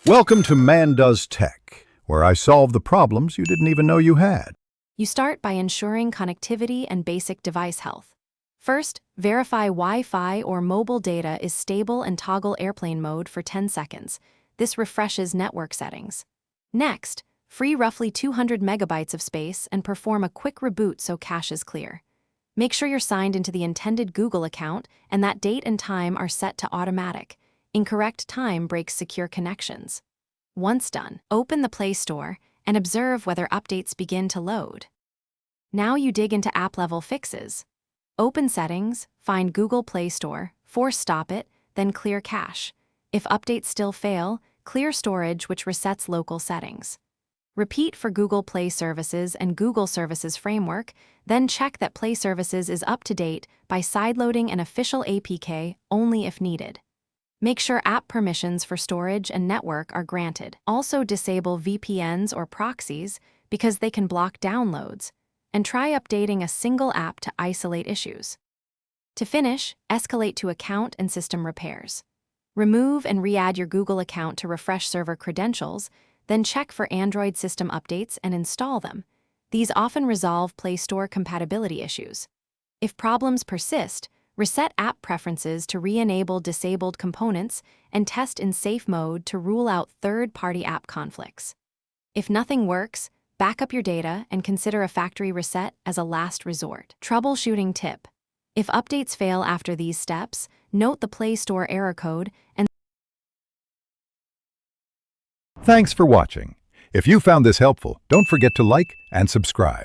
Welcome to Man Does Tech, where I solve the problems you didn't even know you had. You start by ensuring connectivity and basic device health. First, verify Wi-Fi or mobile data is stable and toggle airplane mode for 10 seconds. This refreshes network settings. Next, free roughly 200 megabytes of space and perform a quick reboot so cache is clear. Make sure you're signed into the intended Google account and that date and time are set to automatic. Incorrect time breaks secure connections. Once done, open the Play Store and observe whether updates begin to load. Now you dig into app-level fixes. Open Settings, find Google Play Store, force stop it, then clear cache. If updates still fail, clear storage, which resets local settings. Repeat for Google Play Services and Google Services Framework, then check that Play Services is up to date by sideloading an official APK only if needed. Make sure app permissions for storage and network are granted. Also disable VPNs or proxies because they can block downloads, and try updating a single app to isolate issues. To finish, escalate to account and system repairs. Remove and re-add your Google account to refresh server credentials, then check for Android system updates and install them. These often resolve Play Store compatibility issues. If problems persist, reset app preferences to re-enable disabled components and test in safe mode to rule out third-party app conflicts. If nothing works, back up your data and consider a factory reset as a last resort. Troubleshooting tip: if updates fail after these steps, note the Play Store error code and Thanks for watching. If you found this helpful, don't forget to like and subscribe.